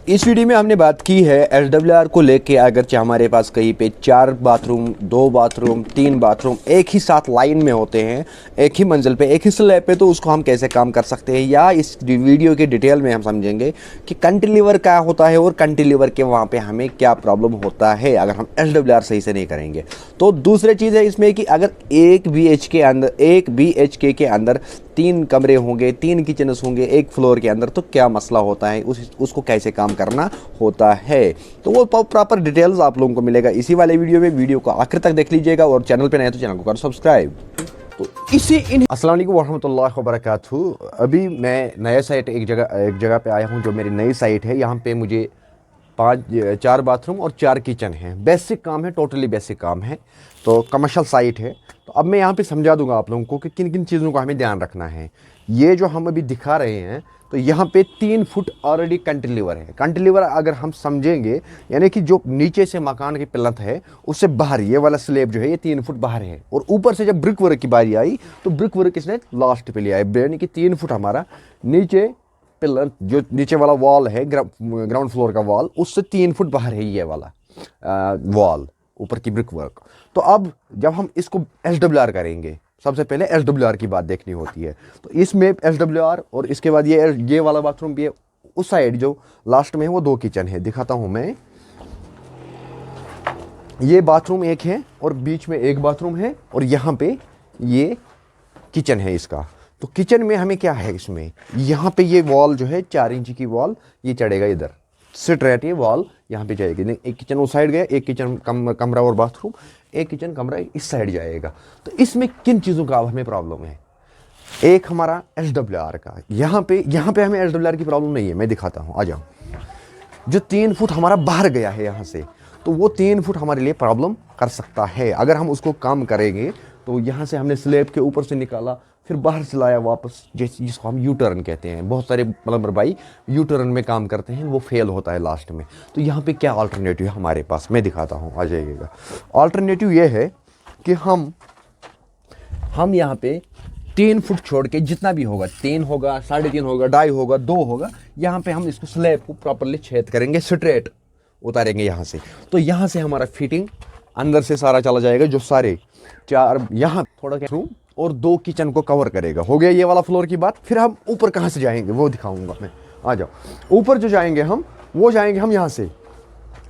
इस वीडियो में हमने बात की है एसडब्ल्यूआर को लेके। अगरचे हमारे पास कहीं पे 4 बाथरूम, 2 बाथरूम, 3 बाथरूम एक ही साथ लाइन में होते हैं, एक ही मंजिल पे, एक ही स्लैब पे, तो उसको हम कैसे काम कर सकते हैं, या इस वीडियो के डिटेल में हम समझेंगे कि कैंटिलीवर क्या होता है और कैंटिलीवर के वहाँ पे हमें क्या प्रॉब्लम होता है अगर हम एसडब्ल्यूआर सही से नहीं करेंगे। तो दूसरी चीज़ है इसमें कि अगर एक BHK के अंदर 3 कमरे होंगे, 3 किचन्स होंगे एक फ्लोर के अंदर, तो क्या मसला होता है, उसको कैसे काम करना होता है। तो वो प्रॉपर डिटेल्स आप लोगों को मिलेगा इसी वाले वीडियो में। वीडियो को आखिर तक देख लीजिएगा और चैनल पे नए तो चैनल को कर सब्सक्राइब। तो अस्सलाम वालेकुम वरहमतुल्लाहि वबरकातुहू। अभी मैं नया साइट एक जगह पे आया हूँ जो मेरी नई साइट है। यहाँ पे मुझे 4 बाथरूम और 4 किचन हैं। बेसिक काम है, टोटली बेसिक काम है, तो कमर्शियल साइट है। तो अब मैं यहाँ पे समझा दूंगा आप लोगों को कि किन किन चीज़ों का हमें ध्यान रखना है। ये जो हम अभी दिखा रहे हैं, तो यहाँ पे 3 फुट ऑलरेडी कैंटिलीवर है। कैंटिलीवर अगर हम समझेंगे, यानी कि जो नीचे से मकान की प्लिंथ है उससे बाहर ये वाला स्लैब जो है ये 3 फुट बाहर है, और ऊपर से जब ब्रिक वर्क की बारी आई तो ब्रिक वर्क इसने लास्ट पे लिया है, यानी कि 3 फुट हमारा नीचे पिलर, जो नीचे वाला वॉल है ग्राउंड फ्लोर का वॉल, उससे 3 फुट बाहर है ये वाला वॉल, ऊपर की ब्रिक वर्क। तो अब जब हम इसको एसडब्ल्यूआर करेंगे, सबसे पहले एसडब्ल्यूआर की बात देखनी होती है। तो इसमें एसडब्ल्यूआर और इसके बाद ये वाला बाथरूम भी है। उस साइड जो लास्ट में है वो 2 किचन है, दिखाता हूं मैं। ये बाथरूम एक है और बीच में एक बाथरूम है, और यहाँ पे ये किचन है इसका। तो किचन में हमें क्या है, इसमें यहाँ पे ये वॉल जो है 4 इंच की वॉल, ये चढ़ेगा इधर स्ट्रेट, ये वॉल यहाँ पे जाएगी। एक किचन उस साइड गया, एक किचन कमरा और बाथरूम, एक किचन कमरा इस साइड जाएगा। तो इसमें किन चीज़ों का हमें प्रॉब्लम है? एक हमारा एसडब्ल्यूआर का, यहाँ पे हमें एसडब्ल्यूआर की प्रॉब्लम नहीं है, मैं दिखाता हूँ, आ जाओ। जो 3 फुट हमारा बाहर गया है यहाँ से, तो वो 3 फुट हमारे लिए प्रॉब्लम कर सकता है। अगर हम उसको काम करेंगे तो यहाँ से हमने स्लैब के ऊपर से निकाला, फिर बाहर से लाया वापस, जैसे जिसको हम यू टर्न कहते हैं। बहुत सारे प्लम्बर भाई यू टर्न में काम करते हैं, वो फेल होता है लास्ट में। तो यहाँ पे क्या अल्टरनेटिव है हमारे पास, मैं दिखाता हूँ, आ जाइएगा। अल्टरनेटिव ये है कि हम यहाँ पे 3 फुट छोड़ के जितना भी होगा, 3 होगा, 3.5 होगा, 2.5 होगा, 2 होगा, यहाँ पे हम इसको स्लैब को प्रॉपरली छेद करेंगे, स्ट्रेट उतारेंगे यहाँ से। तो यहाँ से हमारा फिटिंग अंदर से सारा चला जाएगा, जो सारे 4 यहाँ थोड़ा रूम और 2 किचन को कवर करेगा। हो गया ये वाला फ्लोर की बात। फिर हम ऊपर कहाँ से जाएंगे वो दिखाऊंगा मैं, आ जाओ। ऊपर जो जाएंगे हम, वो जाएंगे हम यहाँ से,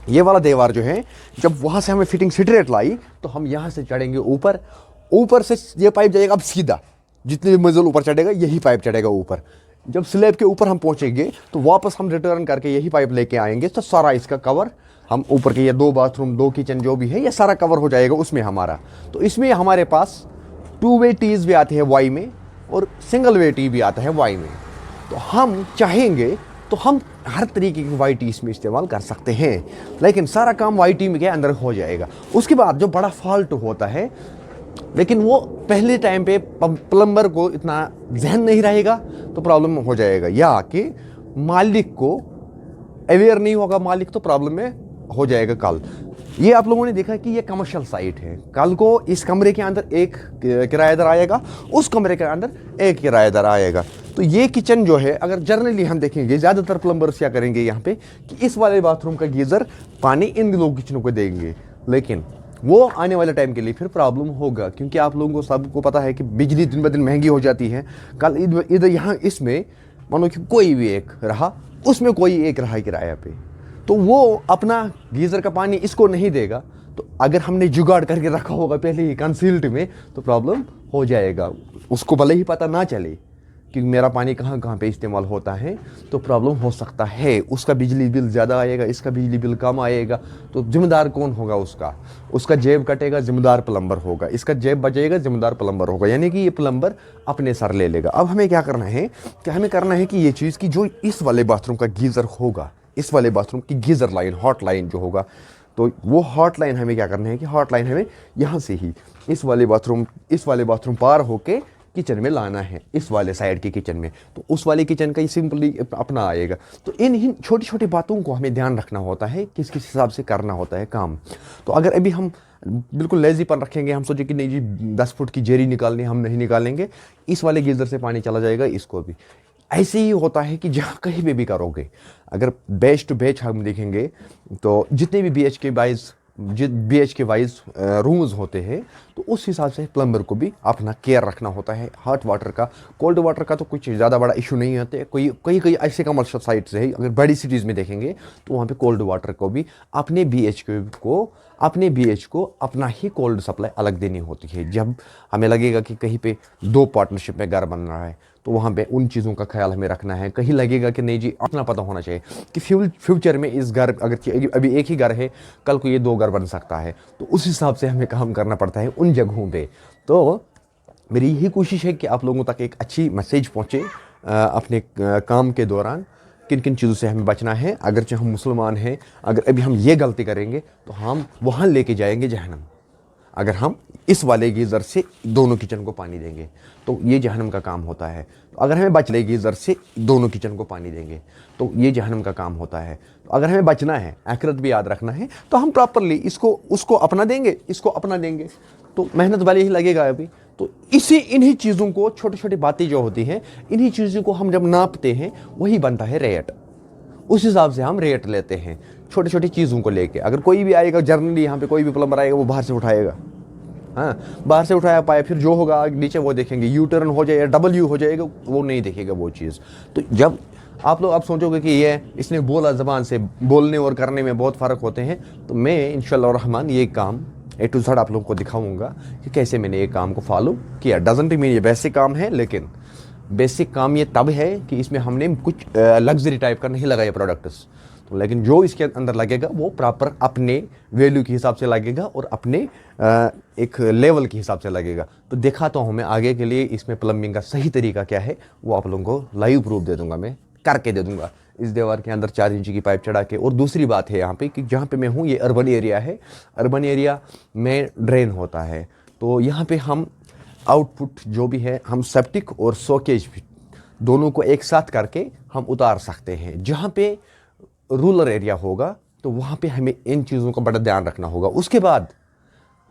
ये वाला दीवार जो है, जब वहाँ से हमें फिटिंग स्ट्रेट लाई तो हम यहाँ से चढ़ेंगे ऊपर। ऊपर से ये पाइप जाएगा अब सीधा, जितनी मंजिल ऊपर चढ़ेगा यही पाइप चढ़ेगा ऊपर। जब स्लैब के ऊपर हम पहुँचेंगे तो वापस हम रिटर्न करके यही पाइप लेके आएंगे, तो सारा इसका कवर हम ऊपर के ये 2 बाथरूम, 2 किचन जो भी है, ये सारा कवर हो जाएगा उसमें हमारा। तो इसमें हमारे पास 2 वे टीज भी आते हैं वाई में, और सिंगल वे टी भी आता है वाई में। तो हम चाहेंगे तो हम हर तरीके की वाई टी इसमें इस्तेमाल कर सकते हैं, लेकिन सारा काम वाई टी में के अंदर हो जाएगा। उसके बाद जो बड़ा फॉल्ट होता है, लेकिन वो पहले टाइम पे प्लम्बर को इतना जहन नहीं रहेगा तो प्रॉब्लम हो जाएगा, या कि मालिक को अवेयर नहीं होगा मालिक, तो प्रॉब्लम में हो जाएगा कल। ये आप लोगों ने देखा कि ये कमर्शियल साइट है, कल को इस कमरे के अंदर एक किराएदार आएगा, उस कमरे के अंदर एक किराएदार आएगा। तो ये किचन जो है, अगर जनरली हम देखेंगे ज़्यादातर प्लम्बर्स क्या करेंगे यहाँ पे कि इस वाले बाथरूम का गीज़र पानी इन 2 किचनों को देंगे, लेकिन वो आने वाले टाइम के लिए फिर प्रॉब्लम होगा, क्योंकि आप लोगों को सबको पता है कि बिजली दिन ब दिन महंगी हो जाती है। कल इधर यहाँ इसमें मानो कि कोई भी एक रहा, उसमें कोई एक रहा किराया पे, तो वो अपना गीज़र का पानी इसको नहीं देगा। तो अगर हमने जुगाड़ करके रखा होगा पहले ही कंसील्ड में, तो प्रॉब्लम हो जाएगा। उसको भले ही पता ना चले कि मेरा पानी कहाँ कहाँ पे इस्तेमाल होता है, तो प्रॉब्लम हो सकता है। उसका बिजली बिल ज़्यादा आएगा, इसका बिजली बिल कम आएगा। तो जिम्मेदार कौन होगा? उसका जेब कटेगा, जिम्मेदार प्लम्बर होगा। इसका जेब बचेगा, जिम्मेदार प्लम्बर होगा, यानी कि ये प्लम्बर अपने सर ले लेगा। अब हमें क्या करना है कि हमें करना है कि ये चीज़ की जो इस वाले बाथरूम का गीज़र होगा, इस वाले बाथरूम की गीज़र लाइन, हॉट लाइन जो होगा, तो वो हॉट लाइन हमें क्या करना है कि हॉट लाइन हमें यहाँ से ही इस वाले बाथरूम पार होके किचन में लाना है, इस वाले साइड के किचन में। तो उस वाले किचन का ही सिंपली अपना आएगा। तो इन छोटी छोटी बातों को हमें ध्यान रखना होता है, किस किस हिसाब से करना होता है काम। तो अगर अभी हम बिल्कुल लेजीपन रखेंगे, हम सोचे कि नहीं जी 10 फुट की जेरी निकालनी, हम नहीं निकालेंगे, इस वाले गीज़र से पानी चला जाएगा, इसको भी ऐसे ही होता है कि जहाँ कहीं पे भी करोगे, अगर बैच टू बैच हम देखेंगे तो जितने भी बी एच के वाइज रूम्स होते हैं, तो उस हिसाब से प्लम्बर को भी अपना केयर रखना होता है। हॉट वाटर का, कोल्ड वाटर का तो कुछ ज़्यादा बड़ा इशू नहीं होते। कई कई ऐसे कमर्शियल साइट्स है, अगर बड़ी सिटीज़ में देखेंगे तो वहाँ पे कोल्ड वाटर को भी अपने बी एच को अपना ही कोल्ड सप्लाई अलग देनी होती है। जब हमें लगेगा कि कहीं पे दो पार्टनरशिप में घर बन रहा है, तो वहाँ पे उन चीज़ों का ख्याल हमें रखना है। कहीं लगेगा कि नहीं जी, अपना पता होना चाहिए कि फ्यूचर में इस घर, अगर अभी एक ही घर है, कल को ये दो घर बन सकता है, तो उस हिसाब से हमें काम करना पड़ता है उन जगहों पे। तो मेरी यही कोशिश है कि आप लोगों तक एक अच्छी मैसेज पहुँचे अपने काम के दौरान, किन किन चीज़ों से हमें बचना है। अगर हम मुसलमान हैं, अगर अभी हम ये गलती करेंगे तो हम वहाँ लेके जाएंगे जहन्नम। अगर हम इस वाले गीज़र से दोनों किचन को पानी देंगे तो ये जहन्नम का काम होता है। तो अगर हमें बच ले गीज़र से दोनों किचन को पानी देंगे तो ये जहन्नम का काम होता है। तो अगर हमें बचना है, आखिरत भी याद रखना है, तो हम प्रॉपरली उसको अपना देंगे, इसको अपना देंगे, तो मेहनत वाले ही लगेगा अभी। तो इन्हीं चीज़ों को, छोटी छोटी बातें जो होती हैं, इन्हीं चीज़ों को हम जब नापते हैं, वही बनता है रेट। उस हिसाब से हम रेट लेते हैं छोटी छोटी चीज़ों को लेके। अगर कोई भी आएगा, जर्नली यहाँ पे कोई भी प्लम्बर आएगा, वो बाहर से उठाएगा, हाँ, बाहर से उठाया पाए, फिर जो होगा नीचे वो देखेंगे, यू टर्न हो जाए या डबल यू हो जाएगा, वो नहीं देखेगा वो चीज़। तो जब आप लोग आप सोचोगे कि ये इसने बोला, ज़बान से बोलने और करने में बहुत फ़र्क होते हैं, तो मैं इंशाअल्लाह रहमान ये काम ए टू ज़ेड आप लोगों को दिखाऊंगा कि कैसे मैंने ये काम को फॉलो किया। डजंट मीन ये बेसिक काम है, लेकिन बेसिक काम ये तब है कि इसमें हमने कुछ लग्जरी टाइप का नहीं लगाया प्रोडक्ट्स। तो लेकिन जो इसके अंदर लगेगा वो प्रॉपर अपने वैल्यू के हिसाब से लगेगा और अपने एक लेवल के हिसाब से लगेगा। तो दिखाता हूँ मैं आगे के लिए इसमें प्लम्बिंग का सही तरीका क्या है, वो आप लोगों को लाइव प्रूफ दे दूंगा, मैं करके दे दूंगा इस दीवार के अंदर 4 इंच की पाइप चढ़ा के। और दूसरी बात है यहाँ पे कि जहाँ पे मैं हूँ ये अर्बन एरिया है, अर्बन एरिया में ड्रेन होता है, तो यहाँ पे हम आउटपुट जो भी है हम सेप्टिक और सोकेज दोनों को एक साथ करके हम उतार सकते हैं। जहाँ पे रूरल एरिया होगा तो वहाँ पे हमें इन चीज़ों का बड़ा ध्यान रखना होगा। उसके बाद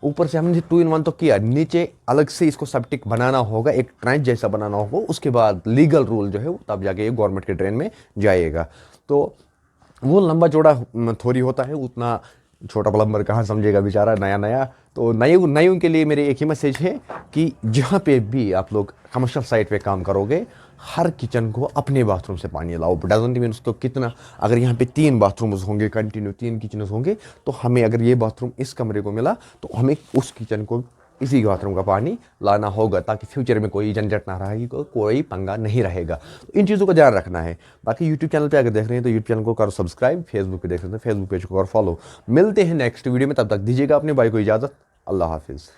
ऊपर से हमने 2 in 1 तो किया, नीचे अलग से इसको सेप्टिक बनाना होगा, एक ट्रेंच जैसा बनाना होगा। उसके बाद लीगल रूल जो है वो तब जाके गवर्नमेंट के ड्रेन में जाएगा। तो वो लंबा चौड़ा थोड़ी होता है, उतना छोटा प्लम्बर कहाँ समझेगा बेचारा नया नया। तो नयों के लिए मेरे एक ही मैसेज है कि जहाँ पे भी आप लोग कमर्शियल साइट पे काम करोगे, हर किचन को अपने बाथरूम से पानी लाओ। डजंट मीन उसको कितना, अगर यहाँ पे 3 बाथरूम्स होंगे, कंटिन्यू 3 किचन होंगे, तो हमें अगर ये बाथरूम इस कमरे को मिला तो हमें उस किचन को इसी बाथरूम का पानी लाना होगा, ताकि फ्यूचर में कोई झंझट ना रहेगी, कोई पंगा नहीं रहेगा। तो इन चीज़ों का ध्यान रखना है। बाकी यूट्यूब चैनल पे अगर देख रहे हैं तो यूट्यूब चैनल को करो सब्सक्राइब, फेसबुक पे देख रहे हैं तो फेसबुक पेज को करो फॉलो। मिलते हैं नेक्स्ट वीडियो में, तब तक दीजिएगा अपने भाई को इजाज़त। अल्लाह हाफिज़।